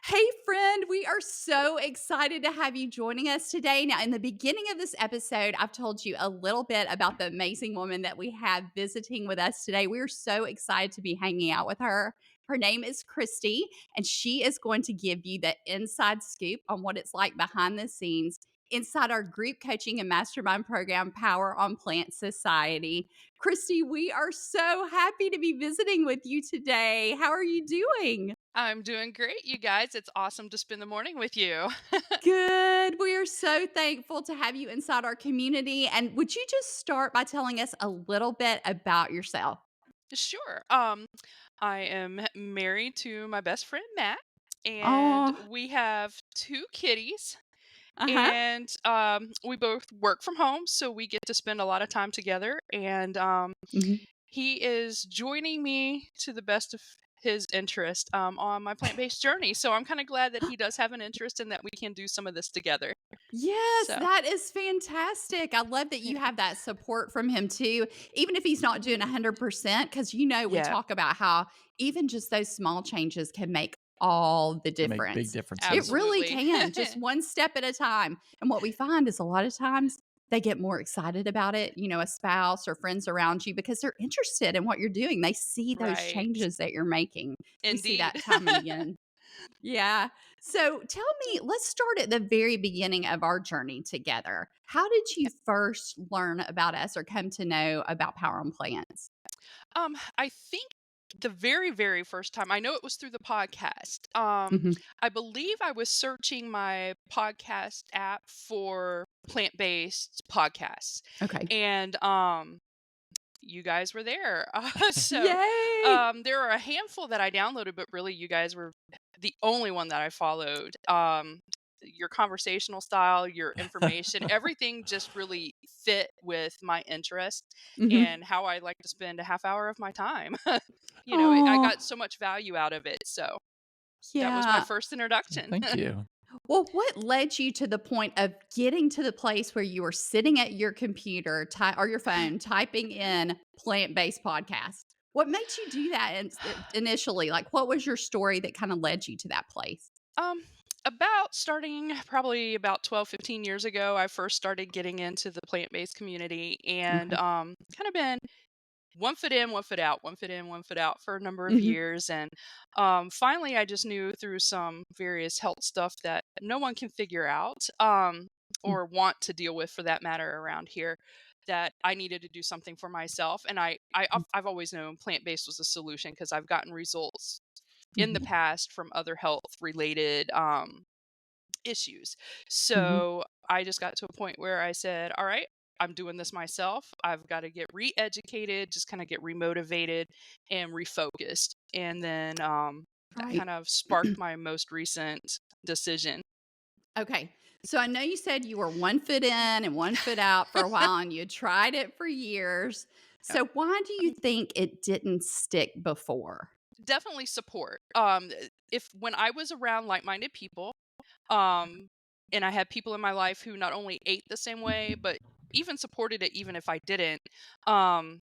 Hey, friend, we are so excited to have you joining us today. Now, in the beginning of this episode, I've told you a little bit about the amazing woman that we have visiting with us today. We are so excited to be hanging out with her. Her name is Kristi, and she is going to give you the inside scoop on what it's like behind the scenes inside our group coaching and mastermind program, Power on Plant Society. Kristi, we are so happy to be visiting with you today. How are you doing? I'm doing great, you guys. It's awesome to spend the morning with you. Good. We are so thankful to have you inside our community. And would you just start by telling us a little bit about yourself? Sure. I am married to my best friend Matt, and Oh, we have two kitties. uh-huh. And we both work from home, so we get to spend a lot of time together. And Mhm. he is joining me to the best of his interest on my plant-based journey. So I'm kind of glad that he does have an interest and that we can do some of this together. Yes, So that is fantastic. I love that you yeah, have that support from him too, even if he's not doing 100%, because we yeah, talk about how even just those small changes can make all the Can make big difference. It differences. really absolutely. can, just one step at a time. And what we find is a lot of times they get more excited about it, a spouse or friends around you because they're interested in what you're doing. They see those Right. changes that you're making. We see Indeed. that time and again. Yeah. So tell me, let's start at the very beginning of our journey together. How did you first learn about us or come to know about Power on Plants? I think the very, very first time, I know it was through the podcast. Mhm. I believe I was searching my podcast app for plant-based podcasts, Okay. and you guys were there. So Yay. there are a handful that I downloaded, but really, you guys were the only one that I followed. Your conversational style, your information, everything just really fit with my interest Mhm. and how I like to spend a half hour of my time. I Oh, got so much value out of it. So that was my yeah. first Well, introduction. thank you. Well, what led you to the point of getting to the place where you were sitting at your computer or your phone typing in plant-based podcast? What made you do that initially? Like, what was your story that kind of led you to that place? Um, about starting probably about 12, 15 years ago, I first started getting into the plant-based community and Okay. kind of been one foot in, one foot out, one foot in, one foot out for a number of Mhm. years. And finally, I just knew through some various health stuff that no one can figure out Mm. or want to deal with for that matter around here. That I needed to do something for myself, and I've always known plant based was a solution because I've gotten results in the Mhm. past from other health related issues. Mhm. So I just got to a point where I said, all right, I'm doing this myself. I've got to get re educated, just kind of get remotivated and refocused. And then that Right. kind of sparked my most recent decision. Okay. So I know you said you were one foot in and one foot out for a while and you tried it for years. Yep. So why do you think it didn't stick before? Definitely support. If when I was around like minded people, um, and I had people in my life who not only ate the same way, but even supported it, even if I didn't, um,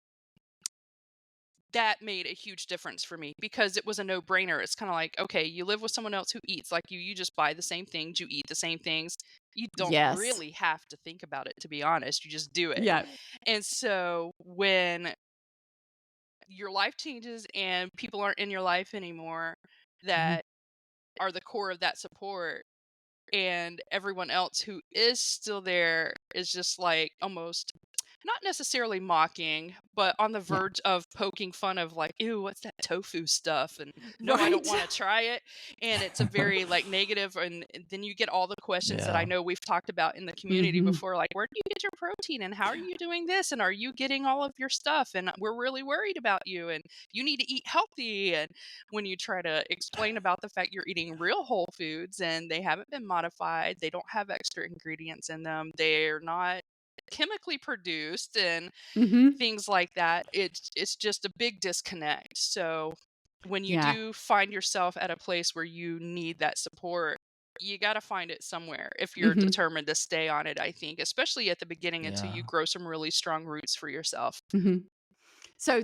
that made a huge difference for me because it was a no-brainer. It's kinda like, okay, you live with someone else who eats like you just buy the same things, you eat the same things. You don't Yes. really have to think about it, to be honest, you just do it. Yeah. And so, when your life changes and people aren't in your life anymore Mhm. that are the core of that support, and everyone else who is still there is just, like, almost not necessarily mocking, but on the Yeah. verge of poking fun of like, "Ew, what's that tofu stuff?" And, "No, I don't Right. wanna try it." And it's a very, like, negative, and then you get all the questions that I Yeah. know we've talked about in the community Mhm. before, like, "Where do you get your protein? And how are you doing this? And are you getting all of your stuff? And we're really worried about you, and you need to eat healthy." And when you try to explain about the fact you're eating real whole foods and they haven't been modified, they don't have extra ingredients in them, they're not chemically produced and Mhm. things like that, it's just a big disconnect. So when you Yeah. do find yourself at a place where you need that support, you got to find it somewhere if you're Mhm. determined to stay on it, I think, especially at the beginning until you Yeah. grow some really strong roots for yourself. Mhm. So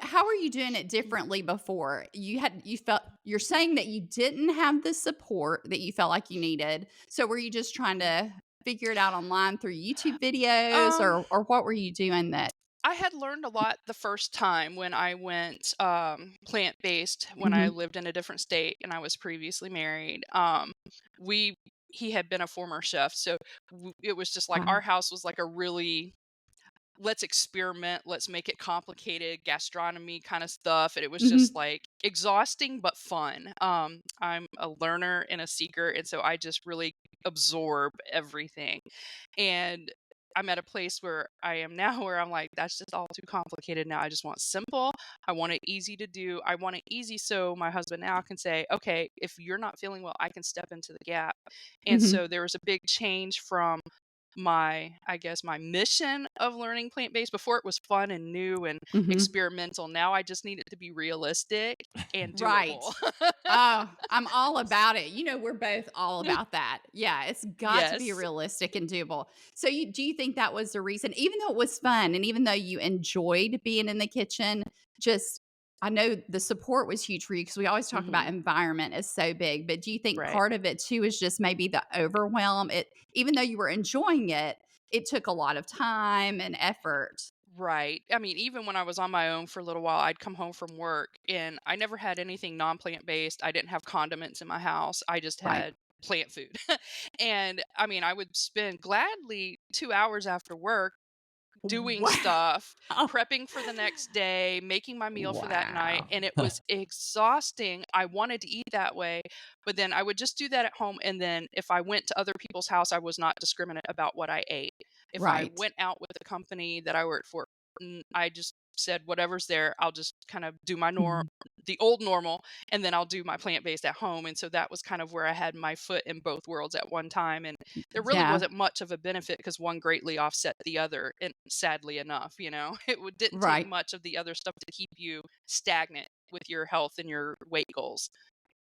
how are you doing it differently before? You felt you're saying that you didn't have the support that you felt like you needed. So were you just trying to figure it out online through YouTube videos Um, or what were you doing that I had learned a lot the first time when I went plant-based when I Mhm, lived in a different state and I was previously married. We he had been a former chef, so it was just like wow. our house was like a really let's experiment, let's make it complicated gastronomy kind of stuff. And it was just Mhm, like exhausting but fun. I'm a learner and a seeker, and so I just really absorb everything. And I'm at a place where I am now where I'm like, that's just all too complicated now. I just want simple. I want it easy to do. I want it easy so my husband now can say, okay, if you're not feeling well, I can step into the gap. And mhm, so there was a big change from I guess, my mission of learning plant-based. Before it was fun and new and mhm. experimental. Now I just need it to be realistic and Right. doable. Oh, I'm all about it. We're both all about that. Yeah, it's got to be Yes. realistic and doable. So do you think that was the reason, even though it was fun and even though you enjoyed being in the kitchen, just I know the support was huge for you because we always talk about Mhm. environment is so big, but do you think Right. part of it too is just maybe the overwhelm? Even though you were enjoying it, it took a lot of time and effort. Right. I mean, even when I was on my own for a little while, I'd come home from work and I never had anything non-plant based. I didn't have condiments in my house. I just Right. had plant food. And I mean, I would spend gladly 2 hours after work doing Wow. stuff, prepping for the next day, making my meal for that night, Wow. and it was exhausting. I wanted to eat that way, but then I would just do that at home, and then if I went to other people's house, I was not discriminate about what I ate. If I Right. went out with a company that I worked for, I just said whatever's there, I'll just kind of do my Mhm. the old normal, and then I'll do my plant-based at home, and so that was kind of where I had my foot in both worlds at one time, and there really Yeah. wasn't much of a benefit because one greatly offset the other, and sadly enough, didn't take Right. much of the other stuff to keep you stagnant with your health and your weight goals.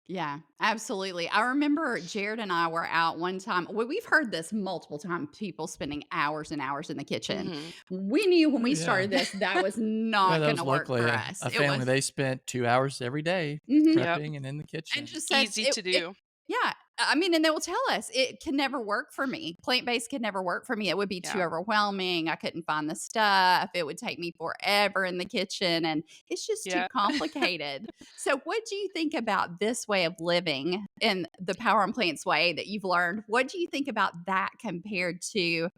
Yeah, absolutely. I remember Jared and I were out one time. We've heard this multiple times, people spending hours and hours in the kitchen. Mhm. We knew when we Yeah. started this that was Yeah, not that going was to work luckily for a us. a It family, was they spent 2 hours every day mhm. Yep. prepping and in the And kitchen. just said Easy to it do. yeah, I mean, and they will tell us it can never work for me. Plant-based could never work for me. It would be too Yeah. overwhelming. I couldn't find the stuff. It would take me forever in the kitchen, and it's just too Yeah. complicated. So, what do you think about this way of living in the Power and Plants way that you've learned? What do you think about that compared to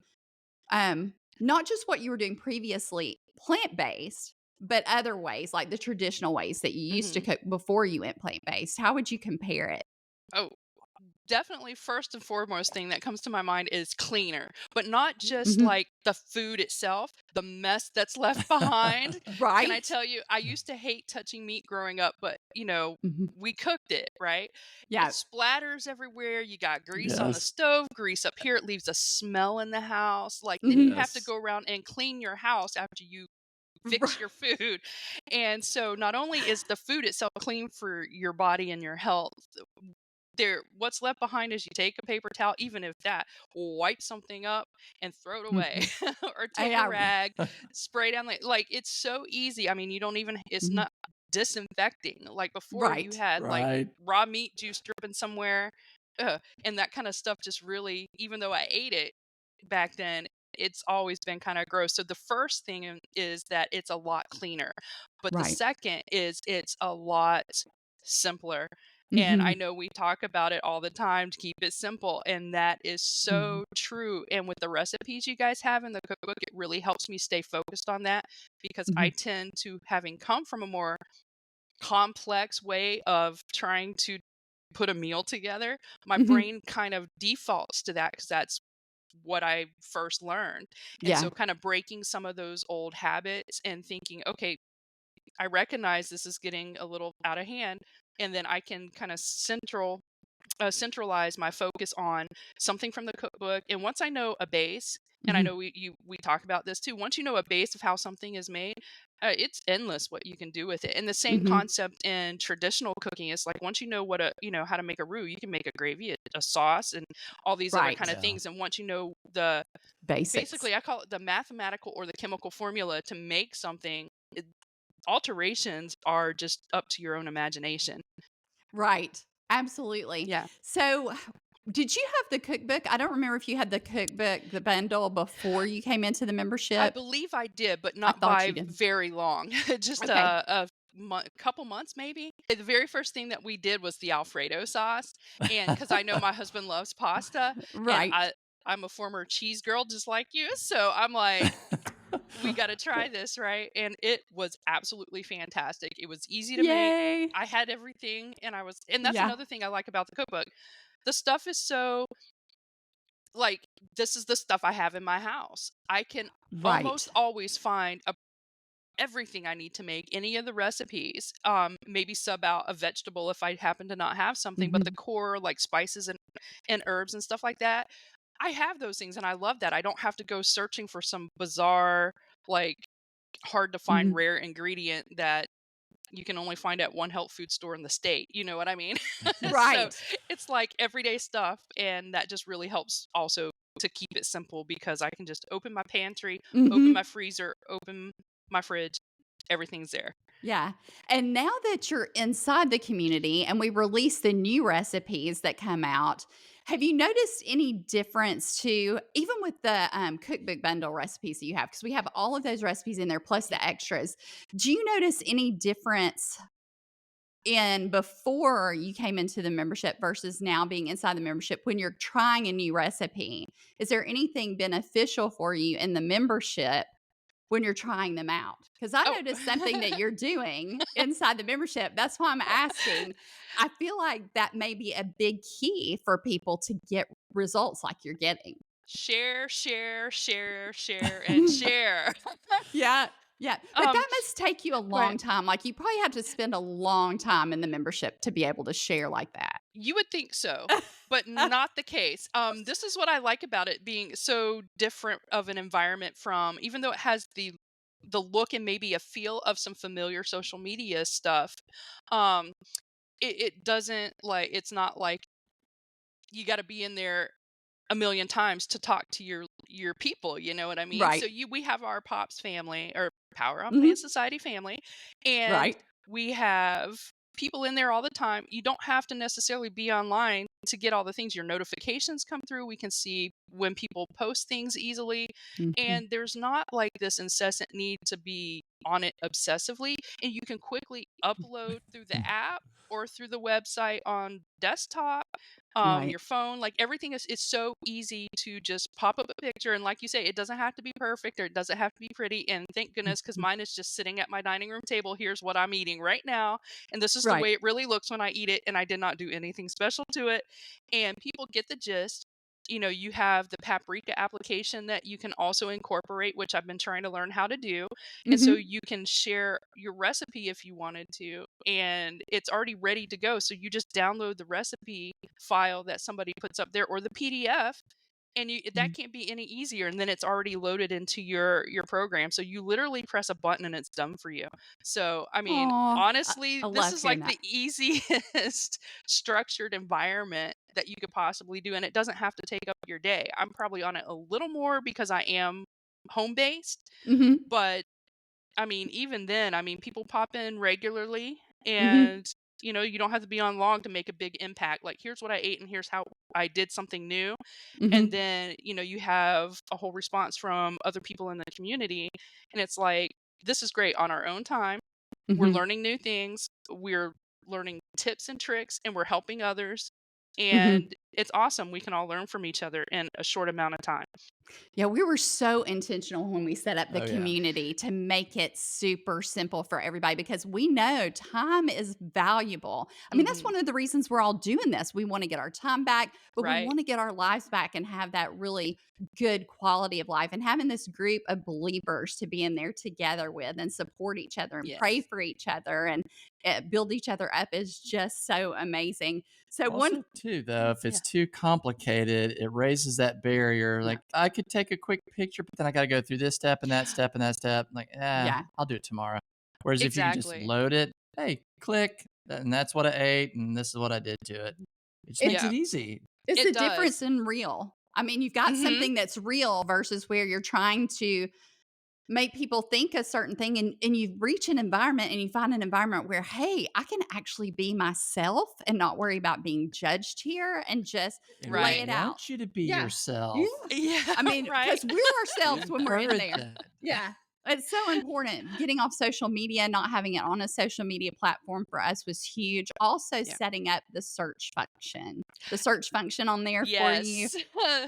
not just what you were doing previously, plant-based, but other ways, like the traditional ways that you used to Mhm. cook before you went plant-based? How would you compare it? Oh, definitely first and foremost thing that comes to my mind is cleaner, but not just Mhm. like the food itself, the mess that's left behind. Can I Right? tell you, I used to hate touching meat growing up, but Mhm. we cooked it, right? It Yeah. splatters everywhere. You got grease on the Yes. stove, grease up here. It leaves a smell in the house. Like then you Mhm. have to Yes. go around and clean your house after you Right. fix your food. And so not only is the food itself clean for your body and your health, what's left behind is you take a paper towel, even if that, wipe something up and throw it away Mhm. or take a Yeah. rag, spray down like it's so easy. I mean, you don't even it's Mhm. not disinfecting like before you Right. had like Right. raw meat juice dripping somewhere, and that kind of stuff just really, even though I ate it back then, it's always been kind of gross. So the first thing is that it's a lot cleaner, but the Right. second is it's a lot simpler. And I Mhm. know we talk about it all the time to keep it simple, and that is Mhm. so true. And with the recipes you guys have in the cookbook, it really helps me stay focused on that because I Mhm. tend to, having come from a more complex way of trying to put a meal together, my Mhm. brain kind of defaults to that because that's what I first learned. And Yeah. so, kind of breaking some of those old habits and thinking, okay, I recognize this is getting a little out of hand. And then I can kind of centralize my focus on something from the cookbook. And once I know a base, and I Mhm. know we talk about this too. Once you know a base of how something is made, it's endless what you can do with it. And the same Mhm. concept in traditional cooking is like once you know what a how to make a roux, you can make a gravy, a sauce, and all these other kind Right. of Yeah. things. And once you know the Basics. basically, I call it the mathematical or the chemical formula to make something. alterations are just up to your own imagination. Right. Absolutely. Yeah. So, did you have the cookbook? I don't remember if you had the cookbook, the bundle before you came into the I membership. believe I did, but I not thought you by did. very long. Just Okay. a couple months maybe. The very first thing that we did was the Alfredo sauce, and because I know my husband loves pasta, and Right. I'm a former cheese girl just like you, so I'm like, we got to try this, right? And it was absolutely fantastic. It was easy to make. Yay. I had everything, and that's Yeah. another thing I like about the cookbook. The stuff is so like this is the stuff I have in my house. I can Right. almost always find everything I need to make any of the recipes. Maybe sub out a vegetable if I happen to not have something, but the Mhm. core like spices and herbs and stuff like that, I have those things and I love that. I don't have to go searching for some bizarre, like hard to find Mhm. rare ingredient that you can only find at one health food store in the state. You know what I mean? So Right. it's like everyday stuff. And that just really helps also to keep it simple because I can just open my pantry, open my Mhm. freezer, open my fridge, everything's there. Yeah. And now that you're inside the community and we release the new recipes that come out, have you noticed any difference to even with the cookbook bundle recipes that you have? Because we have all of those recipes in there plus Yeah. the extras. Do you notice any difference in before you came into the membership versus now being inside the membership when you're trying a new recipe? Is there anything beneficial for you in the membership when you're trying them out? Because I Oh, noticed something that you're doing inside the membership. That's why I'm asking. I feel like that may be a big key for people to get results like you're getting. share, share, share, share, and share. Yeah. Yeah. But um, that must take you a right. long time. Like you probably have to spend a long time in the membership to be able to share like that. You would think so, but not the case. This is what I like about it being so different of an environment from, even though it has the look and maybe a feel of some familiar social media stuff. Um, it doesn't like it's not like you got to be in there a million times to talk to your people, you know what I mean? So Right. we have our Pops family or Power on Mhm. Plant Society family, and Right. we have people in there all the time. You don't have to necessarily be online to get all the things. Your notifications come through. We can see when people post things easily, Mhm. and there's not like this incessant need to be on it obsessively, and you can quickly upload through the app or through the website on desktop, Right. your phone, like everything is so easy to just pop up a picture. And like you say, it doesn't have to be perfect or it doesn't have to be pretty. And thank goodness, because Mhm. mine is just sitting at my dining room table. Here's what I'm eating right now. And this is the Right. way it really looks when I eat it. And I did not do anything special to it. And people get the gist. You know, you have the paprika application that you can also incorporate, which I've been trying to learn how to do. And so Mhm. you can share your recipe if you wanted to, and it's already ready to go. So you just download the recipe file that somebody puts up there or the PDF, and that Mm. can't be any easier, and then it's already loaded into your program. So you literally press a button and it's done for you. So I mean, Aw, honestly, I this love is hearing like that. the easiest structured environment that you could possibly do, and it doesn't have to take up your day. I'm probably on it a little more because I am home based, Mhm. but I mean, even then, I mean, people pop in regularly, Mhm. and you don't have to be on long to make a big impact. Like, here's what I ate and here's how I did something new. And Mhm. then, you have a whole response from other people in the community, and it's like, this is great on our own time. We're Mhm. learning new things. We're learning tips and tricks, and we're helping others. Mhm. And it's awesome. We can all learn from each other in a short amount of time. Yeah, we were so intentional when we set up the Oh, yeah. community to make it super simple for everybody because we know time is valuable. I mean, that's Hmm. one of the reasons we're all doing this. We want to get our time back, but we Right. want to get our lives back and have that really good quality of life. And having this group of believers to be in there together with and support each other and pray Yes. for each other and build each other up is just so amazing. So, one, Also, too, though, if it's Yeah. too complicated, it raises that barrier. yeah, Like, I could take a quick picture, but then I got to go through this step and that step and that step. Like, yeah, I'll do it tomorrow. Whereas if you could just Exactly. load it, hey, click, and that's what I ate, and this is what I did to it. It just makes it's Yeah, it easy. It's it the does. difference in real. I mean, you've got Mhm. something that's real versus where you're trying to make people think a certain thing, and you reach an environment and you find an environment where, hey, I can actually be myself and not worry about being judged here and just And we lay Right. it out. want you to be Yeah. yourself. Yeah. Yeah, I mean, right. because we're We ourselves when we're in encourage there. that. Yeah. It's so important. Getting off social media, not having it on a social media platform for us was huge. Also, Yeah. setting up the search function on there for you. Yes.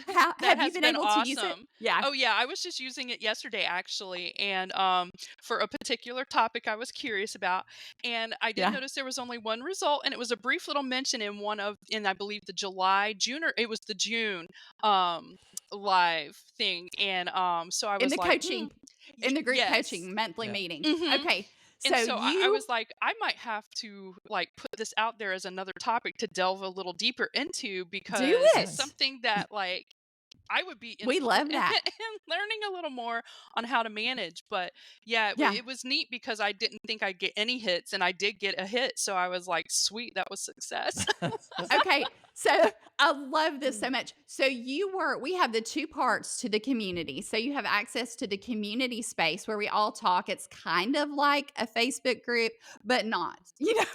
How That have you has been been able to use it? awesome. Yeah. Oh, yeah, I was just using it yesterday, actually, and, for a particular topic I was curious about, and I did Yeah. notice there was only one result, and it was a brief little mention in I believe, the June, or it was the June, um, live thing, and, so I In was the like, coaching, y in the group yes. coaching monthly Yeah. meeting. Mhm. Okay. And So so I you was like, I might have to like put this out there as another topic to delve a little deeper into do because it's it. Nice. something that like I would be We love that. in learning a little more on how to manage. But yeah, Yeah. it was neat because I didn't think I'd get any hits, and I did get a hit. So I was like, sweet, that was success. Okay. So I love this so much. So we have the two parts to the community. So you have access to the community space where we all talk. It's kind of like a Facebook group, but not.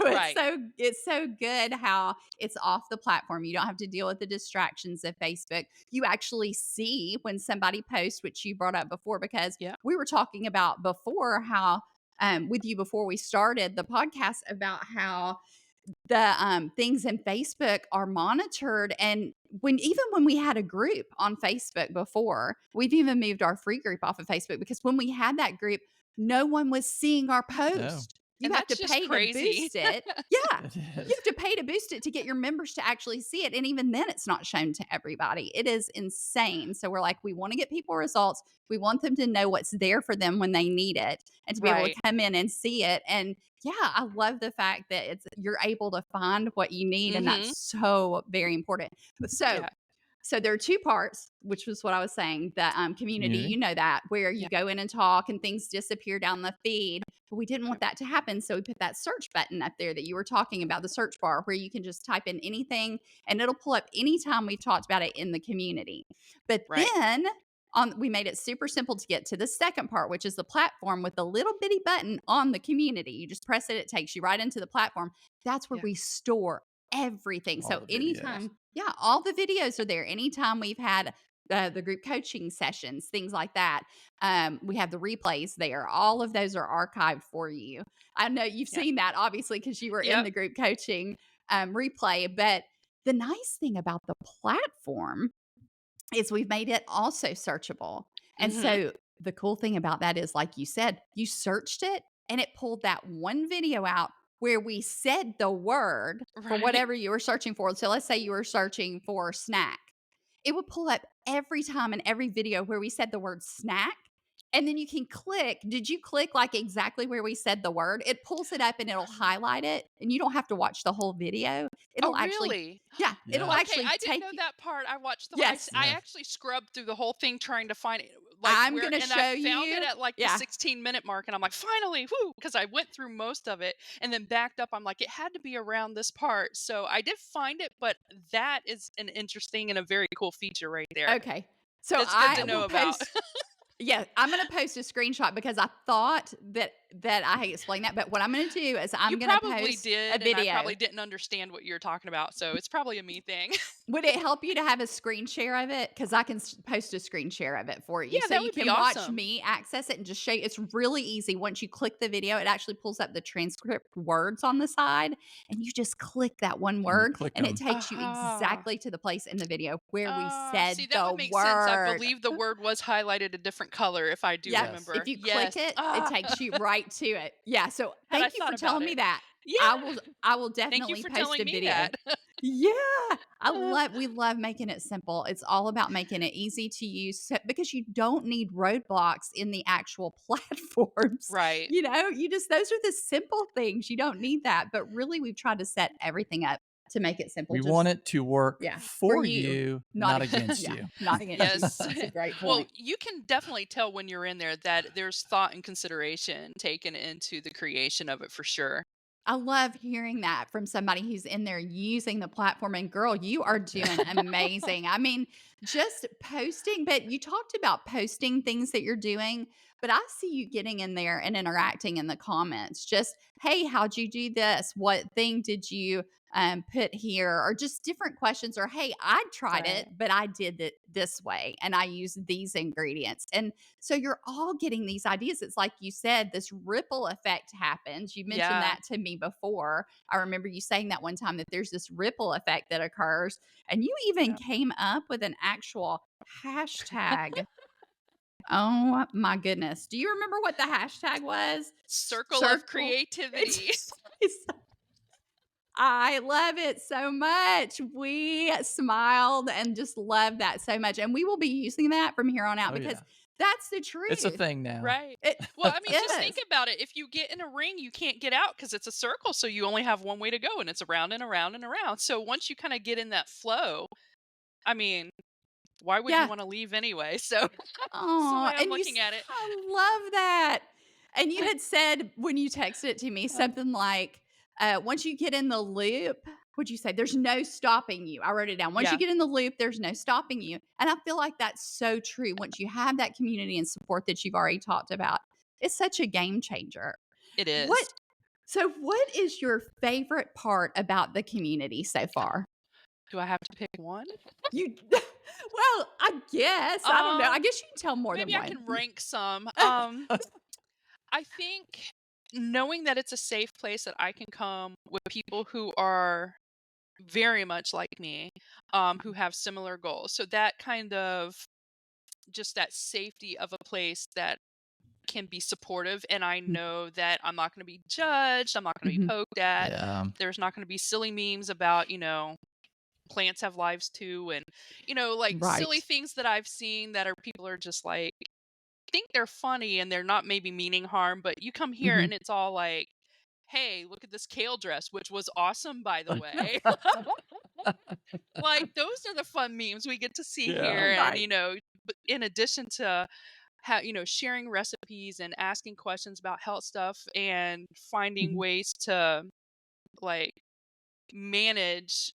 Right. It's so good how it's off the platform. You don't have to deal with the distractions of Facebook. You actually see when somebody posts, which you brought up before, because Yeah. we were talking about before how with you before we started the podcast about how the things in Facebook are monitored. And even when we had a group on Facebook before, we've even moved our free group off of Facebook because when we had that group, no one was seeing our No, post. You And have to that's just pay to crazy. boost it. Yeah. it You is. have to pay to boost it to get your members to actually see it. And even then, it's not shown to everybody. It is insane. So we're like, we want to get people results. We want them to know what's there for them when they need it and to be able to Right. come in and see it. And yeah, I love the fact that you're able to find what you need. And Mhm. that's so very important. So Yeah. so there are two parts, which was what I was saying. The community, Community. you know that, where you Yeah. go in and talk and things disappear down the feed. But we didn't want that to happen. So we put that search button up there that you were talking about, the search bar, where you can just type in anything and it'll pull up anytime we've talked about it in the community. But Right. then we made it super simple to get to the second part, which is the platform with the little bitty button on the community. You just press it, it takes you right into the platform. That's where Yeah. we store everything. All So the videos. anytime, yeah, all the videos are there. Anytime we've had the group coaching sessions, things like that, we have the replays there. All of those are archived for you. I know you've Yeah. seen that obviously because you were in Yep. the group coaching replay. But the nice thing about the platform is we've made it also searchable. And Mhm. so the cool thing about that is, like you said, you searched it and it pulled that one video out where we said the word for Right. whatever you were searching for. So let's say you were searching for snack. It would pull up every time in every video where we said the word snack. And then you can click. Did you click like exactly where we said the word? It pulls it up and it'll highlight it. And you don't have to watch the whole video. Oh, It'll actually, really? yeah, it'll Yeah. Okay, actually I didn't take know you. that part. I watched the whole Yes. I Yeah. actually scrubbed through the whole thing trying to find it, like, I'm where going to and I show found it you. at, like, the Yeah. 16-minute mark, and I'm like, "Finally, whoo!" Because I went through most of it and then backed up. I'm like, "It had to be around this part." So I did find it, but that is an interesting and a very cool feature right there. Okay. So It's good to I will know about. post. Yeah, I'm going to post a screenshot because I thought that I had explained that. But what I'm going to do is You I'm going to probably post a did, and I video. probably didn't understand what you're talking about, so it's probably a me thing. Would it help you to have a screen share of it? Because I can post a screen share of it for you. Yeah, So that you would be can watch awesome. me access it and just show you. It's really easy. Once you click the video, it actually pulls up the transcript words on the side. And you just click that one And you word click and it them. takes you Aha. exactly to the place in the video where we said See, that the would make sense. I word. believe the word was highlighted a different color, if I do Yep. Yes. If remember. you click Yes. it, it Ah, takes you right to it. Yeah. So had I thank you thought for about telling me it. that. Yeah. I will Thank you definitely for post telling a me video. that. Yeah. Uh, We love making it simple. It's all about making it easy to use because you don't need roadblocks in the actual platforms. right. Those are the simple things. You don't need that. But really, we've tried to set everything up to make it simple. We Just, want it to work yeah, for for you, you, not not against, against yeah, you. not against you. Yes. That's a great Well, point. you can definitely tell when you're in there that there's thought and consideration taken into the creation of it for sure. I love hearing that from somebody who's in there using the platform. And girl, you are doing amazing. I mean, just posting, but you talked about posting things that you're doing. But I see you getting in there and interacting in the comments. Just, hey, how'd you do this? What thing did you put here? Or just different questions. Or, hey, I tried it, Right. but I did it this way and I used these ingredients. And so you're all getting these ideas. It's like you said, this ripple effect happens. You mentioned Yeah. that to me before. I remember you saying that one time that there's this ripple effect that occurs. And you even Yeah. came up with an actual hashtag. Oh my goodness. Do you remember what the hashtag was? Circle of Circle. creativity. I love it so much. We smiled and just love that so much. And we will be using that from here on out Oh because yeah, that's the it's a truth. thing now. Right. It Well, I mean, just think is. about it. If you get in a ring, you can't get out because it's a circle. So you only have one way to go, and it's around and around and around. So once you kind of get in that flow, I mean, why would you Yeah. want to leave anyway? So that's the Oh, way I'm and looking at it. I love that. And you had said when you texted it to me something like, once you get in the loop, what'd you say? There's no stopping you. I wrote it down. Once you Yeah, get in the loop, there's no stopping you. And I feel like that's so true. Once you have that community and support that you've already talked about, it's such a game changer. it What is. what is your favorite part about the community so far? Do I have to pick one? You well, I guess. I don't know. I Um, guess you can tell more than Maybe I one. can rank some. I think knowing that it's a safe place that I can come with people who are very much like me, who have similar goals. So that kind of just that safety of a place that can be supportive, and I know that I'm not going to be judged, I'm not going to be Mhm. poked at. Yeah. There's not going to be silly memes about, plants have lives too, and like silly Right. things that I've seen that are people are just like think they're funny and they're not maybe meaning harm, but you come here and Mhm. it's all like, hey, look at this kale dress, which was awesome, by the way. Like, those are the fun memes we get to see Yeah. here. And, Right. but in addition to sharing recipes and asking questions about health stuff and finding Mhm. ways to like manage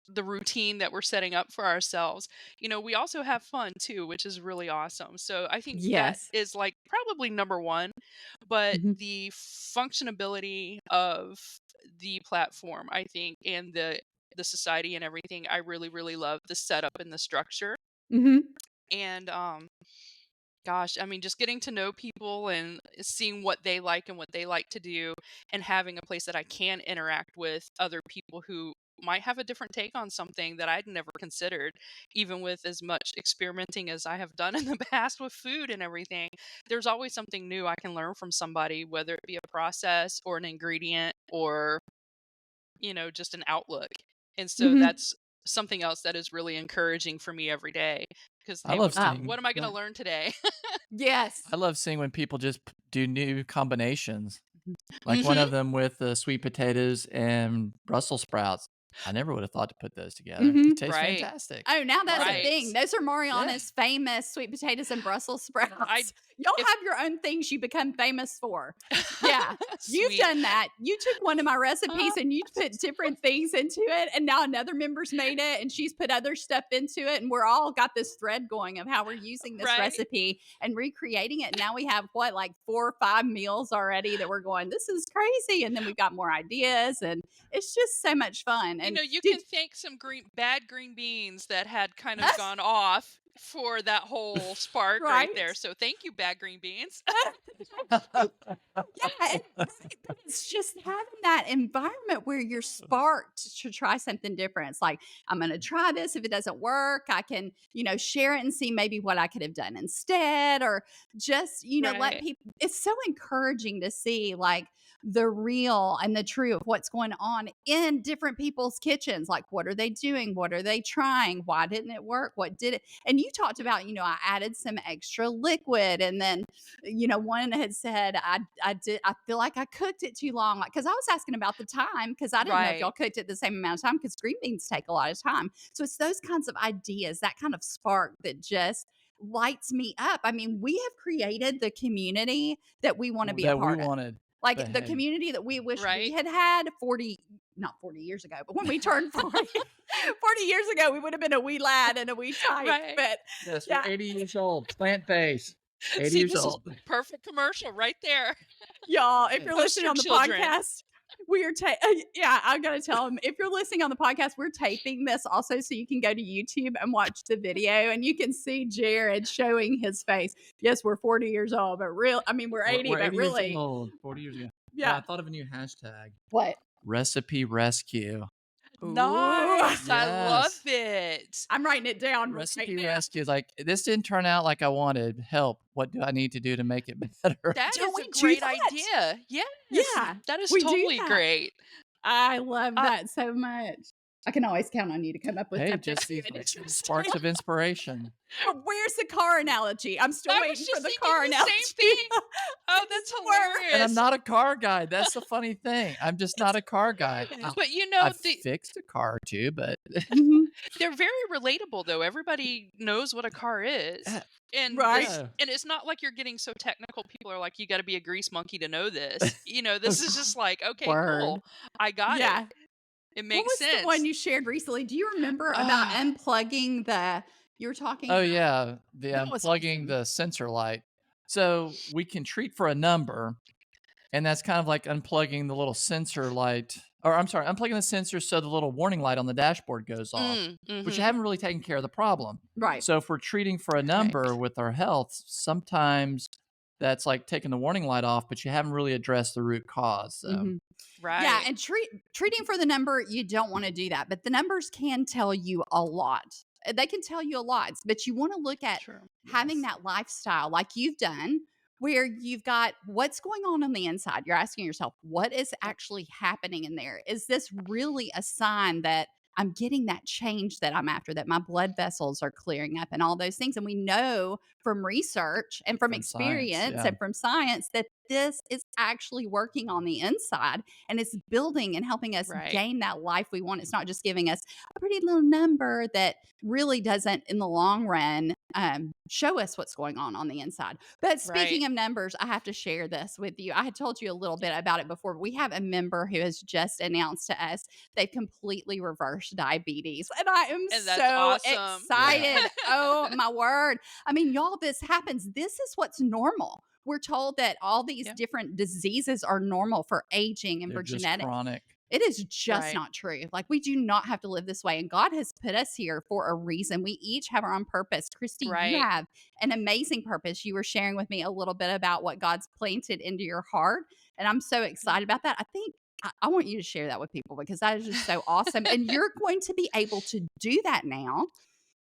the routine that we're setting up for ourselves. We also have fun too, which is really awesome. So I think that Yes. is like probably number one, but Mhm. the functionability of the platform, I think, and the society and everything, I really, really love the setup and the structure. Mhm. And gosh, I mean, just getting to know people and seeing what they like and what they like to do, and having a place that I can interact with other people who might have a different take on something that I'd never considered, even with as much experimenting as I have done in the past with food and everything. There's always something new I can learn from somebody, whether it be a process or an ingredient or, just an outlook. And so Mhm. that's something else that is really encouraging for me every day because, I hey, love what seeing am I going to that. learn today? Yes. I love seeing when people just do new combinations. Like one Hmm. of them with the sweet potatoes and Brussels sprouts. I never would have thought to put those together. They Mhm. taste Right. fantastic. Oh, now that's Love a it. thing. Right. Those are Yeah. Mariana's famous sweet potatoes and Brussels I sprouts. Y'all if have your own things you become famous for. Yeah. You've sweet. done that. You took one of my Uh, recipes and you put different things into it, and now another member's made it and she's put other stuff into it, and we're all got this thread going of how we're using this right. recipe and recreating it. And now we have what, like 4 or 5 meals already that we're going, this is crazy. And then we've got more ideas, and it's just so much fun. And You did can thank some bad green beans that had kind of gone off for that whole spark right there. right? So thank you, bad green beans. Yeah, but it's just having that environment where you're sparked to try something different. It's like, I'm going to try this. If it doesn't work, I can, share it and see maybe what I could have done instead, or just, let Right. people. It's so encouraging to see like the real and the true of what's going on in different people's kitchens. Like, what are they doing? What are they trying? Why didn't it work? What did it? And you talked about, I added some extra liquid, and then one had said, I feel like I cooked it too long. Like, cause I was asking about the time, cause I didn't know if Right. y'all cooked it the same amount of time, cause green beans take a lot of time. So it's those kinds of ideas, that kind of spark that just lights me up. I mean, we have created the community that we want to be a That we part of. wanted. But Like the hey, community that we wish we Right. had 40, not 40 years ago, but when we turned 40, 40 years ago, we would have been a wee lad and a wee tyke. Right. But yes, we're yeah, 80 years old. Plant based. 80 See, years this is old. perfect commercial right there. Y'all, if you're Post listening your on the children. podcast, we are yeah, I gotta tell them, if you're listening on the podcast, we're taping this also so you can go to YouTube and watch the video and you can see Jared showing his face. Yes, we're 40 years old, but we're 80, We're but 80 years really, old, 40 years ago. Oh, yeah. I thought of a new hashtag. What? Recipe rescue. Ooh. Nice. I love Yes. it. I'm writing it down right Recipe now. rescue is like, this didn't turn out like I wanted. Help. What do I need to do to make it better? That Don't is a we do great that? idea. Yes. Yeah, That is we do totally that. great. I love I that so much. I can always count on you to come up with Hey, something just these good and like interesting. sparks of inspiration. But where's the car analogy? I'm still was waiting for just the thinking car the analogy. same thing. Oh, that's Didn't work. And I'm hilarious. not a car guy. That's the funny thing. I'm just not a car guy. But I've the fixed a car or two, but Mhm. they're very relatable though. Everybody knows what a car is. yeah, And Right? yeah. it's not like you're getting so technical. People are like, you got to be a grease monkey to know this. This is just like, okay, Word. cool. I got it. Yeah. It What makes was the one sense. you shared recently? Do you remember about Ah, unplugging you were talking Oh about? yeah, the That was unplugging awesome. the sensor light. So we can treat for a number, and that's kind of like unplugging the little sensor light, or I'm sorry, unplugging the sensor so the little warning light on the dashboard goes off, but you mm-hmm. haven't really taken care of the problem. Right. So if we're treating for a number Correct. with our health, sometimes that's like taking the warning light off, but you haven't really addressed the root cause. So Mhm. Yeah, Right. and treating for the number, you don't want to do that. But the numbers can tell you a lot. They can tell you a lot, but you want to look at True. having yes, that lifestyle like you've done, where you've got what's going on the inside. You're asking yourself, what is Yep. actually happening in there? Is this really a sign that I'm getting that change that I'm after, that my blood vessels are clearing up and all those things? And we know from research and from from science, experience yeah, and from science that this is actually working on the inside and it's building and helping us Right. gain that life we want. It's not just giving us a pretty little number that really doesn't, in the long run, show us what's going on the inside. But Right. speaking of numbers, I have to share this with you. I had told you a little bit about it before. We have a member who has just announced to us they've completely reversed diabetes. And I am And that's so awesome. yeah. excited. Oh, my word. I mean, y'all, this happens. This is what's normal. We're told that all these Yeah. different diseases are normal for aging and They're for just genetics. chronic. It is just Right. not true. Like, we do not have to live this way. And God has put us here for a reason. We each have our own purpose. Kristi, you Right. have an amazing purpose. You were sharing with me a little bit about what God's planted into your heart. And I'm so excited about that. I think I want you to share that with people because that is just so awesome. And you're going to be able to do that now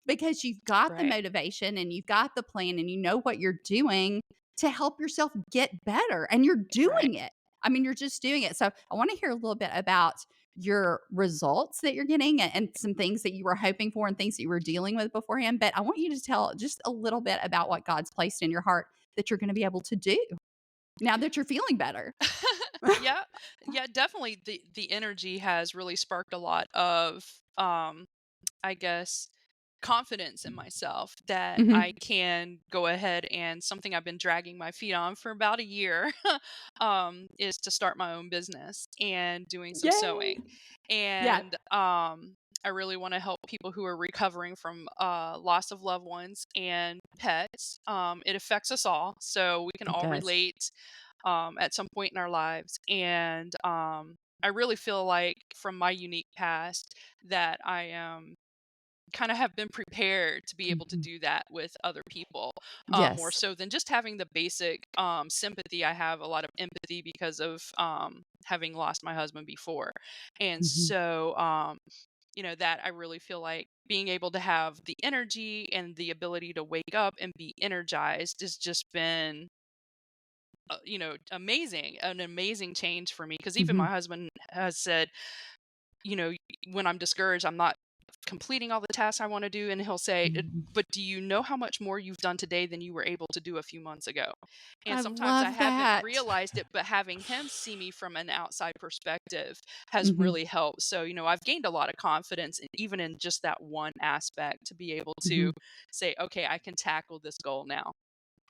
because you've got the Right. motivation and you've got the plan and you know what you're doing to help yourself get better. And you're Right. doing it. I mean, you're just doing it. So I want to hear a little bit about your results that you're getting and some things that you were hoping for and things that you were dealing with beforehand. But I want you to tell just a little bit about what God's placed in your heart that you're going to be able to do now that you're feeling better. Yeah. Yeah, definitely the energy has really sparked a lot of I guess confidence in myself that I Mhm. can go ahead, and something I've been dragging my feet on for about a year is to start my own business and doing some Yay. sewing. Yeah. And I really want to help people who are recovering from loss of loved ones and pets. It affects us all, so we can It all does. relate at some point in our lives. And I really feel like from my unique past that I am kind of have been prepared to be able to Mhm. do that with other people, more Yes. so than just having the basic sympathy. I have a lot of empathy because of having lost my husband before. And Mhm. so that I really feel like being able to have the energy and the ability to wake up and be energized has just been amazing, an amazing change for me, because even my Mhm. husband has said, when I'm discouraged, I'm not completing all the tasks I want to do. And he'll say, Mhm. But do you know how much more you've done today than you were able to do a few months ago?" And I sometimes I love haven't that. realized it, but having him see me from an outside perspective has Mhm. really helped. So, I've gained a lot of confidence, even in just that one aspect, to be able to Mhm. say, okay, I can tackle this goal now.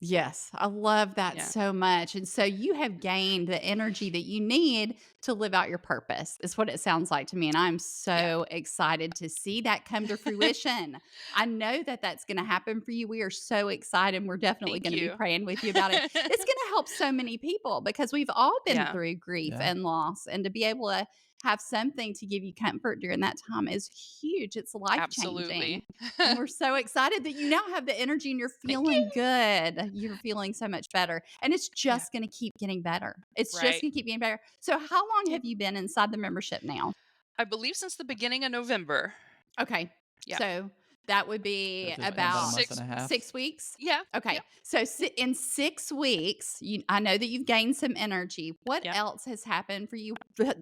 Yes, I love that Yeah. so much. And so you have gained the energy that you need to live out your purpose, is what it sounds like to me. And I'm Yeah. so excited to see that come to fruition. I know that that's going to happen for you. We are so excited. We're definitely Thank going to be you. praying with you about it. It's going to help so many people because we've all been Yeah. through grief Yeah. and loss. And to be able to have something to give you comfort during that time is huge. It's life changing. Absolutely. And we're so excited that you now have the energy and you're Thank feeling you. good. You're feeling so much better. And it's Yeah. just going to keep getting better. It's just Right. going to keep getting better. So, how long Yep. have you been inside the membership now? I believe since the beginning of November. Okay. Yeah. So, that would So be just been about a about month and Six. a half. 6 weeks. Yeah. Okay. Yep. So, in 6 weeks, I know that you've gained some energy. What Yep. else has happened for you?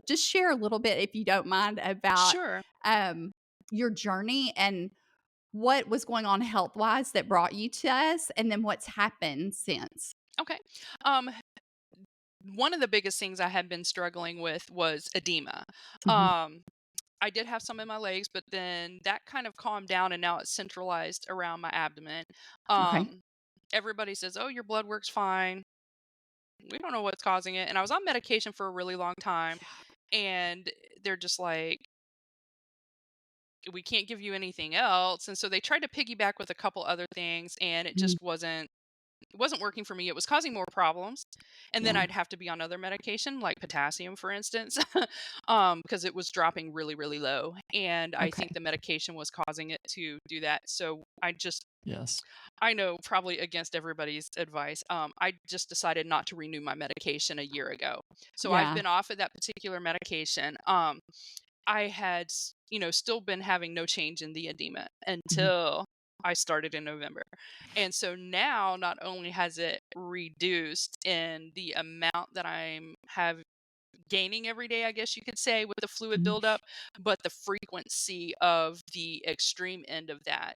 Just share a little bit, if you don't mind, about Sure. um, your journey and what was going on health-wise that brought you to us, and then what's happened since? Okay. Um, One of the biggest things I had been struggling with was edema. Mhm. Um, I did have some in my legs, but then that kind of calmed down and now it's centralized around my abdomen. Okay. Um, Everybody says, "Oh, your blood work's fine." We don't know what's causing it. And I was on medication for a really long time, and they're just like, "We can't give you anything else." And so they tried to piggyback with a couple other things, and it Mhm. just wasn't working for me. It was causing more problems. And then Yeah. I'd have to be on other medication, like potassium, for instance, because it was dropping really, really low. And I Okay. think the medication was causing it to do that. So Yes. I know probably against everybody's advice, I just decided not to renew my medication a year ago. So I've Yeah. been off of that particular medication. I had, still been having no change in the edema Mhm. until I started in November. And so now not only has it reduced in the amount that I'm have gaining every day, I guess you could say, with the fluid Mhm. buildup, but the frequency of the extreme end of that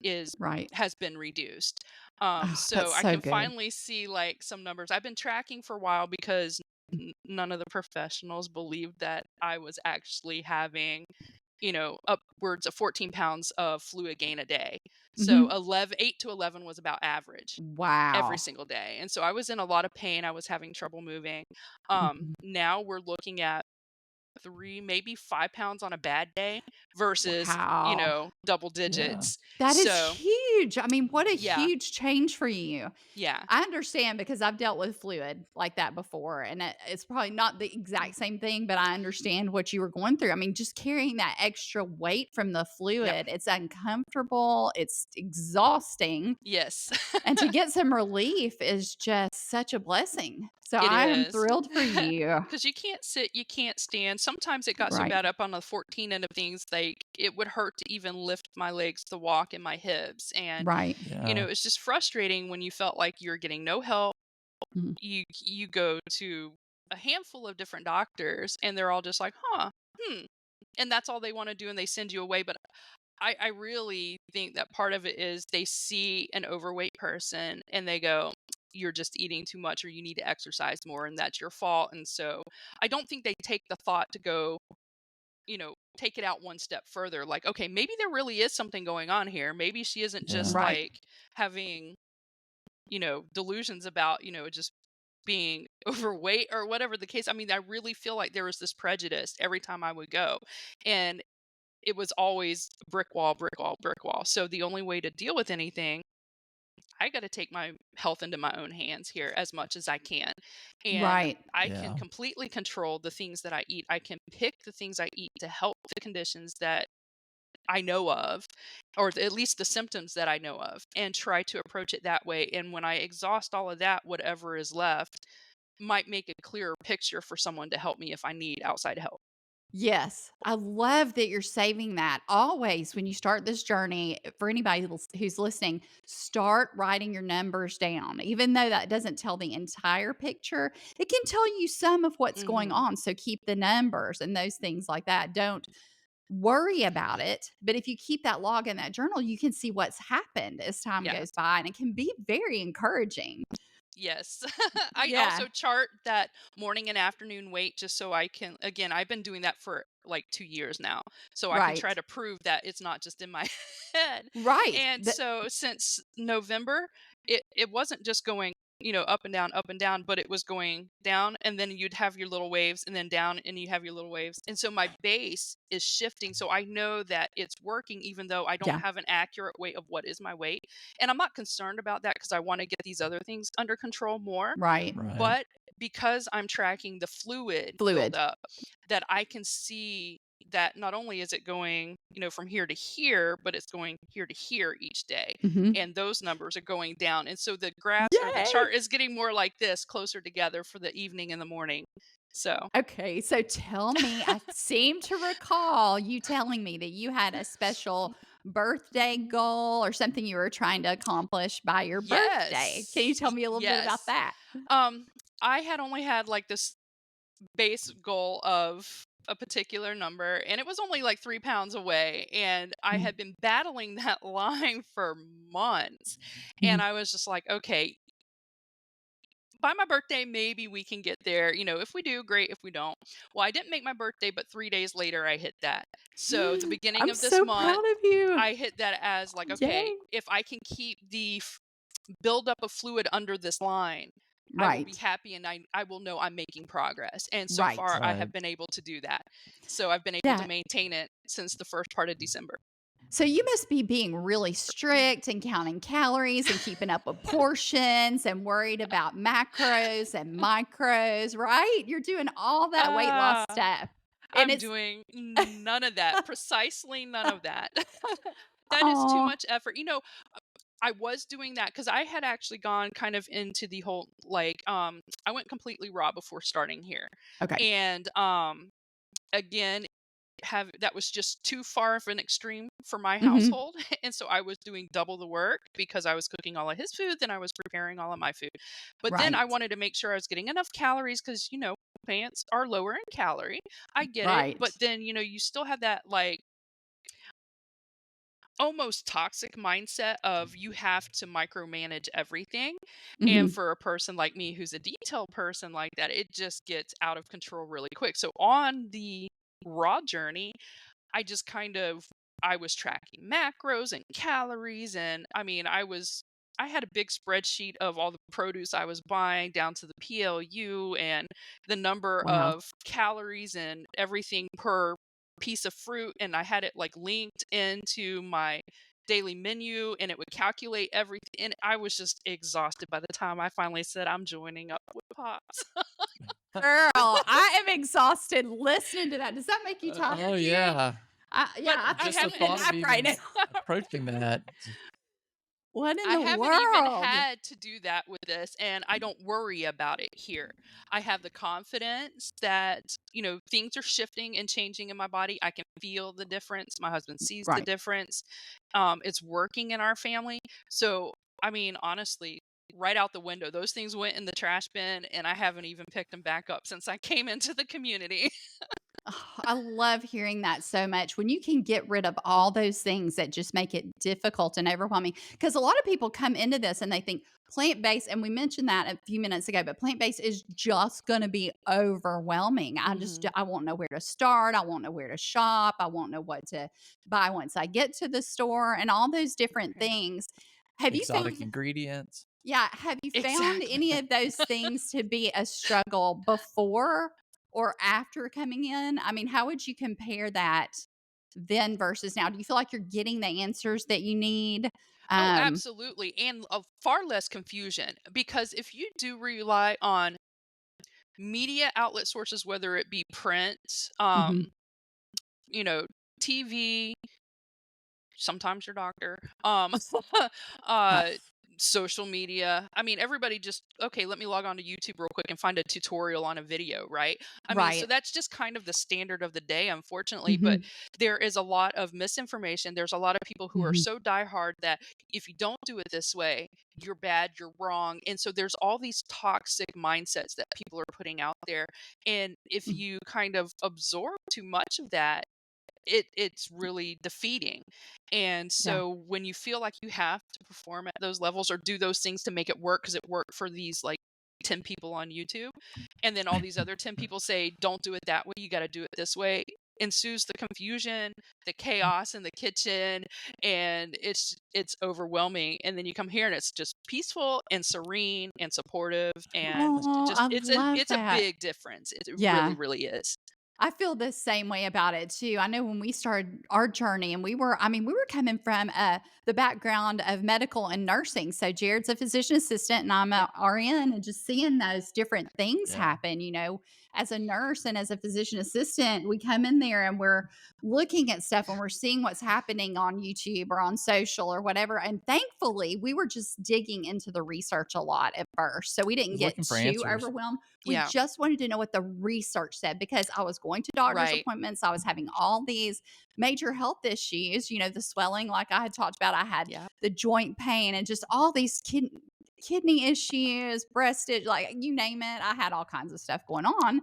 is Right. has been reduced. Oh, So that's I so can good. finally see like some numbers. I've been tracking for a while because none of the professionals believed that I was actually having, upwards of 14 pounds of fluid gain a day. So Mhm. 8 to 11 was about average every Wow. single day. And so I was in a lot of pain. I was having trouble moving. Mhm. Now we're looking at 3, maybe 5 pounds on a bad day versus, Wow. double Yeah. digits. That is So, huge. I mean, what a yeah, huge change for you. yeah, I understand because I've dealt with fluid like that before, and it's probably not the exact same thing, but I understand what you were going through. I mean, just carrying that extra weight from the yep, fluid, it's uncomfortable, it's exhausting, yes, and to get some relief is just such a blessing. So it I am is. thrilled for you. Because you can't sit, you can't stand. Sometimes it got so Right. bad up on the 14 end of things, like it would hurt to even lift my legs to walk and my hips. And, Right. Yeah. it's just frustrating when you felt like you're getting no help. Mhm. You go to a handful of different doctors and they're all just like, huh, hmm. And that's all they want to do and they send you away. But I really think that part of it is they see an overweight person and they go, "You're just eating too much or you need to exercise more and that's your fault." And so I don't think they take the thought to go, take it out one step further. Like, okay, maybe there really is something going on here. Maybe she isn't just Yeah. Right. like having, delusions about, just being overweight or whatever the case. I mean, I really feel like there was this prejudice every time I would go. And it was always brick wall, brick wall, brick wall. So the only way to deal with anything, I got to take my health into my own hands here as much as I can. And Right. I can Yeah. completely control the things that I eat. I can pick the things I eat to help the conditions that I know of, or at least the symptoms that I know of, and try to approach it that way. And when I exhaust all of that, whatever is left might make a clearer picture for someone to help me if I need outside help. Yes, I love that you're saving that. Always, when you start this journey, for anybody who's listening, start writing your numbers down. Even though that doesn't tell the entire picture, it can tell you some of what's going Hmm. on. So keep the numbers and those things like that. Don't worry about it. But if you keep that log in that journal, you can see what's happened as time Yeah. goes by, and it can be very encouraging. Yes. I Yeah, also chart that morning and afternoon weight just so I can, again, I've been doing that for like 2 years now. So I can try right. to prove that it's not just in my head. Right. And so since November, it wasn't just going, up and down, but it was going down, and then you'd have your little waves, and then down, and you have your little waves. And so my base is shifting. So I know that it's working, even though I don't Yeah. have an accurate weight of what is my weight. And I'm not concerned about that because I want to get these other things under control more. Right. Right. But because I'm tracking the fluid Fluid. buildup, that I can see that not only is it going, from here to here, but it's going here to here each day. Mhm. And those numbers are going down. And so the graphs or the Yay! chart is getting more like this, closer together for the evening and the morning. So, Okay, so tell me, I seem to recall you telling me that you had a special birthday goal or something you were trying to accomplish by your birthday. Can you yes. tell me a little bit about Yes. that? Um, I had only had like this base goal of a particular number, and it was only like 3 pounds away. And I Mm, had been battling that line for months. And mhm. I was just like, okay, by my birthday, maybe we can get there. If we do, great. If we don't, well, I didn't make my birthday, but 3 days later, I hit that. So the beginning I'm of this so month, proud of you. I hit that as like, okay, Yay. if I can keep the buildup of fluid under this line, I will be Right, happy, and I will know I'm making progress. And so right. far, I Right. have been able to do that. So I've been able to Yeah. maintain it since the first part of December. So you must be being really strict and counting calories and keeping up with portions and worried about macros and micros, right? You're doing all that weight loss Ah, stuff. And I'm it's doing none of that, precisely none of that. That is too oh, much effort. I was doing that because I had actually gone kind of into the whole like I went completely raw before starting here. okay. And again, have that was just too far of an extreme for my Mhm. household. And so I was doing double the work because I was cooking all of his food, then I was preparing all of my food. But then I Right. wanted to make sure I was getting enough calories because pants are lower in calorie. I get it. But Right. then you still have that like almost toxic mindset of you have to micromanage everything. And Mhm. for a person like me who's a detailed person like that, it just gets out of control really quick. So on the raw journey, I just kind of I was tracking macros and calories. And I mean, I had a big spreadsheet of all the produce I was buying down to the PLU and the number Wow. of calories and everything per piece of fruit. And I had it like linked into my daily menu, and it would calculate everything. And I was just exhausted by the time I finally said I'm joining up with Pops. Girl, I am exhausted listening to that. Does that make you Oh, tired, you? yeah. Yeah, But I I feel Just the haven't taking a thought of nap right now. even approaching that. What in I the haven't even world? had to do that with this, and I don't worry about it here. I have the confidence that, things are shifting and changing in my body. I can feel the difference. My husband sees the Right. difference. It's working in our family. So, I mean, honestly, right out the window, those things went in the trash bin, and I haven't even picked them back up since I came into the community. Oh, I love hearing that so much. When you can get rid of all those things that just make it difficult and overwhelming. Because a lot of people come into this and they think plant based, and we mentioned that a few minutes ago, but plant based is just going to be overwhelming. Hmm. I won't know where to start. I won't know where to shop. I won't know what to buy once I get to the store and all those different Right. things. Have you Exotic found, ingredients. yeah, have you found Exactly. any of those things to be a struggle before or after coming in? I mean, how would you compare that then versus now? Do you feel like you're getting the answers that you need? Oh, Um, absolutely. And far less confusion, because if you do rely on media outlet sources, whether it be print, mhm. you know, TV, sometimes your doctor, Uh, uh, social media. I mean, everybody just, okay, let me log on to YouTube real quick and find a tutorial on a video, right? I mean, so right. that's just kind of the standard of the day, unfortunately. But Mhm, there is a lot of misinformation. There's a lot of people who are mhm. so diehard that if you don't do it this way, you're bad, you're wrong. And so there's all these toxic mindsets that people are putting out there. And if Mm, you kind of absorb too much of that, it's really defeating. And yeah. so when you feel like you have to perform at those levels or do those things to make it work because it worked for these like 10 people on YouTube, and then all these other 10 people say don't do it that way, you got to do it this way, ensues the confusion, the chaos in the kitchen, and it's overwhelming. And then you come here and it's just peaceful and serene and supportive, and Oh, just I love it's a that. big difference. It Yeah. really is. I feel the same way about it too. I know when we started our journey and we were coming from the background of medical and nursing. So Jared's a physician assistant and I'm Yep. a RN, and just seeing those different things Yeah. happen, as a nurse and as a physician assistant, we come in there and we're looking at stuff and we're seeing what's happening on YouTube or on social or whatever. And thankfully, we were just digging into the research a lot at first. So we didn't Just get looking for too answers. overwhelmed. We Yeah. just wanted to know what the research said, because I was going to doctor's Right. appointments. I was having all these major health issues, the swelling, like I had talked about. I had Yeah. the joint pain and just all these kidney issues, breast, like you name it. I had all kinds of stuff going on.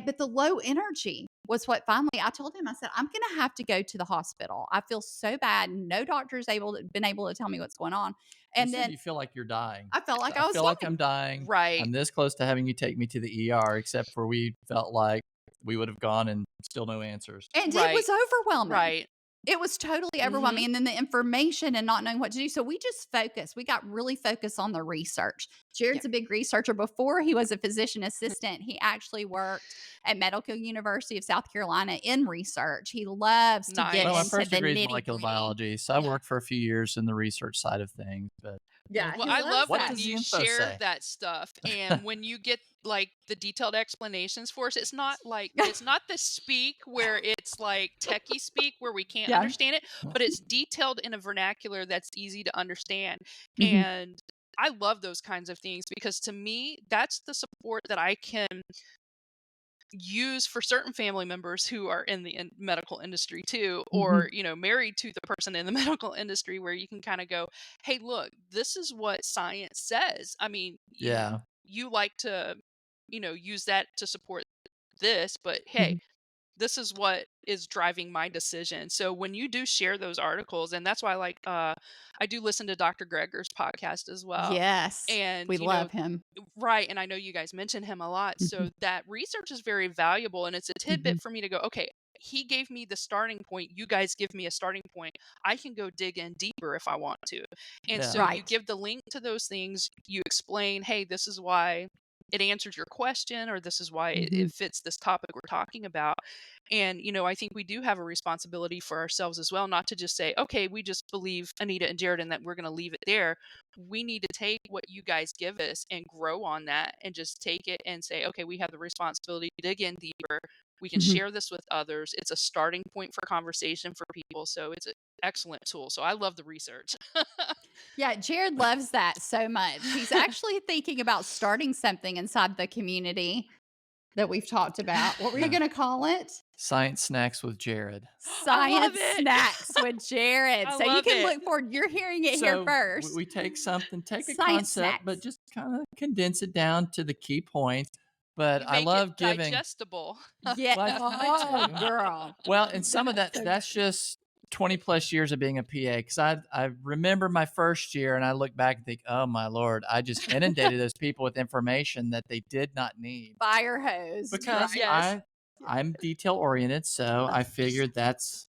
But the low energy was what finally I told him. I said, I'm going to have to go to the hospital. I feel so bad. No doctor's been able to tell me what's going on. You And said then you feel like you're dying. I felt like I I was feel like dying. I'm dying. Right. I'm this close to having you take me to the ER, except for we felt like we would have gone and still no answers. And it Right. was overwhelming. Right. It was totally overwhelming. And then the information and not knowing what to do. So we just focused. We got really focused on the research. Jared's a big researcher. Before he was a physician assistant, he actually worked at Medical University of South Carolina in research. He loves to get Well, my into first the degree is nitty molecular gritty. biology, so I worked for a few years in the research side of things. But Yeah, Well, he I loves love What that. when does the you info share say? that stuff, and when you get like the detailed explanations for us. It's not the speak where it's like techie speak where we can't Yeah. understand it, but it's detailed in a vernacular that's easy to understand. Mhm. And I love those kinds of things, because to me, that's the support that I can use for certain family members who are in the medical industry too, or married to the person in the medical industry, where you can kind of go, hey, look, this is what science says. I mean, yeah, you like to use that to support this, but hey, Mhm. this is what is driving my decision. So when you do share those articles, and that's why I do listen to Dr. Gregor's podcast as well. Yes. And We love him. right, and I know you guys mention him a lot. So Mhm. that research is very valuable, and it's a tidbit Mhm. for me to go, okay, he gave me the starting point, you guys give me a starting point. I can go dig in deeper if I want to. And Yeah. so you Right. give the link to those things, you explain, hey, this is why it answers your question, or this is why it Mhm. fits this topic we're talking about. And I think we do have a responsibility for ourselves as well, not to just say, okay, we just believe Anita and Jared and that we're going to leave it there. We need to take what you guys give us and grow on that, and just take it and say, okay, we have the responsibility to dig in deeper. We can Mhm. share this with others. It's a starting point for conversation for people. So it's an excellent tool. So I love the research. Yeah, Jared loves that so much. He's actually thinking about starting something inside the community that we've talked about. What were you Yeah. going to call it? Science snacks with Jared. I love Science it. Snacks with Jared. I So you love can it. look forward. You're hearing it here So first. we take a Science concept, but snacks. just kind of condense it down to the key points. But You I make it love giving. digestible. Yeah. Well, I Oh, do. girl. Well, and some of That's so that's just 20 plus years of being a PA. Because I remember my first year and I look back and think, oh my Lord, I just inundated those people with information that they did not need. fire hose. Because Yes. I'm detail oriented, so I figured that's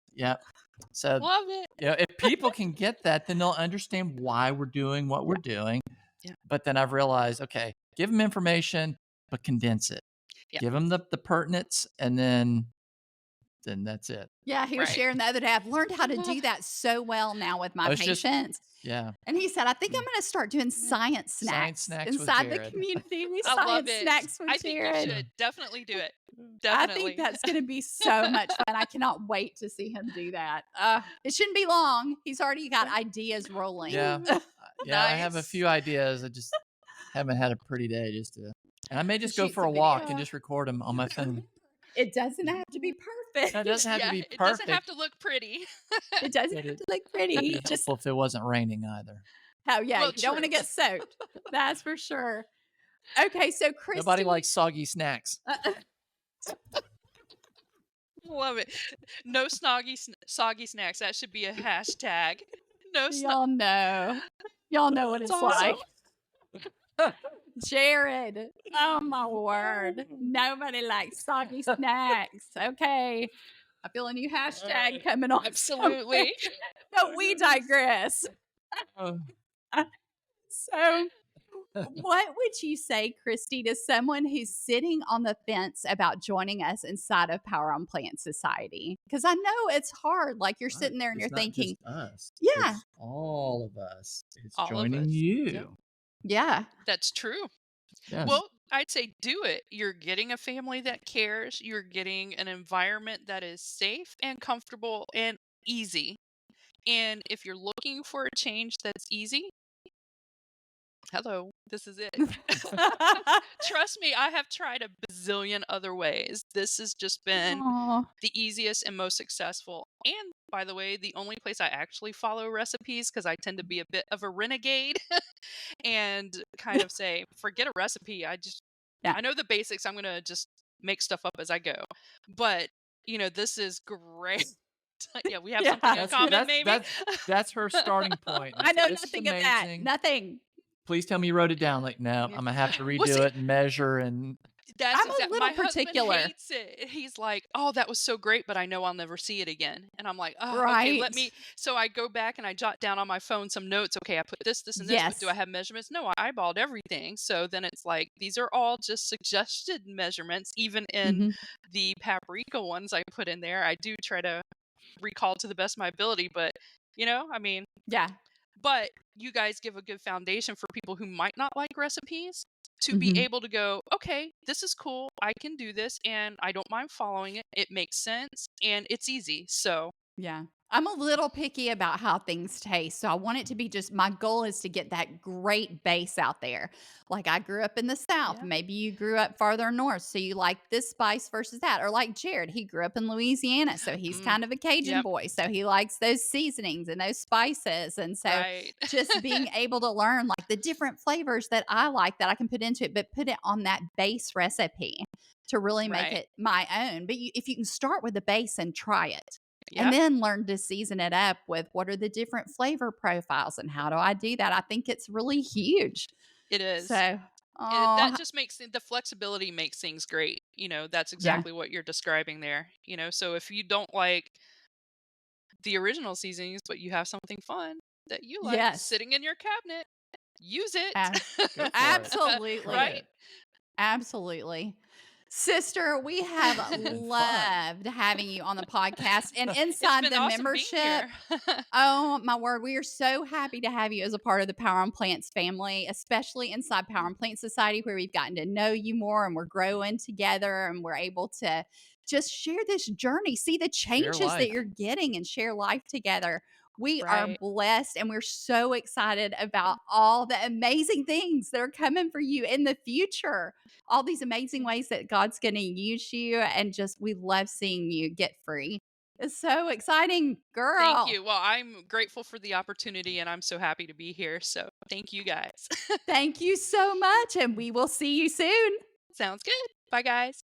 So Love it. if people can get that, then they'll understand why we're doing what we're doing. Yeah. But then I've realized, okay, give them information, but condense it. Yeah. Give them the pertinence, and then that's it. Yeah, he was Right. sharing the other day. I've learned how to do that so well now with my It's just- patients. Yeah. And he said, I think I'm going to start doing science Science snacks snacks with inside the Jared. community. We I love science it. snacks with I think Jared. you should definitely do it. I Definitely. think that's going to be so much fun. I cannot wait to see him do that. It shouldn't be long. He's already got ideas rolling. Yeah. Yeah, I have a Nice. few ideas. I just haven't had a pretty day and I may just go Shoot for a some walk video. and just record them on my phone. It doesn't have to be perfect. It doesn't have to be It perfect. doesn't have to look pretty. It doesn't But have to look pretty. It'd be Just helpful if it wasn't raining either. oh yeah, Well, you don't want to true. get soaked. That's for sure. Okay, so Kristi, Nobody likes soggy snacks. Love it. No soggy snacks. That should be a hashtag. No y'all know what it's awesome. like. Jared, oh my word, nobody likes soggy snacks. Okay, I feel a new hashtag coming on. Absolutely. But we digress. Oh. So, what would you say, Kristi, to someone who's sitting on the fence about joining us inside of Power on Plant Society? Because I know it's hard. Like you're sitting there and It's you're not thinking, just us. yeah, It's all of us. It's All of joining us. you. yeah, That's true. Yes. Well, I'd say do it. You're getting a family that cares. You're getting an environment that is safe and comfortable and easy. And if you're looking for a change that's easy, hello, this is it. Trust me, I have tried a bazillion other ways. This has just been Aw. the easiest and most successful. And by the way, the only place I actually follow recipes, because I tend to be a bit of a renegade and kind of say, forget a recipe. Yeah. I know the basics. I'm going to just make stuff up as I go. But, this is great. Yeah, we have Yeah. something in That's common, maybe. that's her starting point. I know This is nothing of that. amazing. Nothing. Please tell me you wrote it down. Like, no, Yeah. I'm gonna have to Well, redo see, it and measure and that's I'm a exactly. little My husband particular. hates it. He's like, "Oh, that was so great, but I know I'll never see it again." And I'm like, "Oh, okay, let Right. me." So I go back and I jot down on my phone some notes. Okay, I put this, this, and this, but do Yes. I have measurements? No, I eyeballed everything. So then it's like these are all just suggested measurements. Even in Mhm. the paprika ones I put in there, I do try to recall to the best of my ability. But I mean, Yeah. but you guys give a good foundation for people who might not like recipes to be Mhm. able to go, okay, this is cool. I can do this and I don't mind following it. It makes sense and it's easy. So, Yeah. I'm a little picky about how things taste. So I want it to be just my goal is to get that great base out there. Like I grew up in the South. yeah. Maybe you grew up farther north. So you like this spice versus that. Or like Jared, he grew up in Louisiana. So he's Mm, kind of a Cajun yep. boy. So he likes those seasonings and those spices. And so Right. just being able to learn like the different flavors that I like that I can put into it, but put it on that base recipe to really make Right. it my own. But if you can start with the base and try it and Yep. then learn to season it up with what are the different flavor profiles and how do I do that? I think it's really huge. It is. So, That oh, just makes the flexibility makes things great. That's yeah, exactly what you're describing there. So if you don't like the original seasonings, but you have something fun that you like yes, sitting in your cabinet, use it. ab- go for it. Try absolutely, Right? it. absolutely. Sister, we have This has been fun. loved having you on the podcast and It's inside been the awesome being membership. here. Oh my word. We are so happy to have you as a part of the Power on Plants family, especially inside Power on Plant Society, where we've gotten to know you more and we're growing together and we're able to just share this journey, see the Share changes that life. you're getting and share life together. We are Right. blessed and we're so excited about all the amazing things that are coming for you in the future. All these amazing ways that God's going to use you. And just, we love seeing you get free. It's so exciting, Thank girl. you. Well, I'm grateful for the opportunity and I'm so happy to be here. So thank you guys. Thank you so much, and we will see you soon. Sounds good. Bye, guys.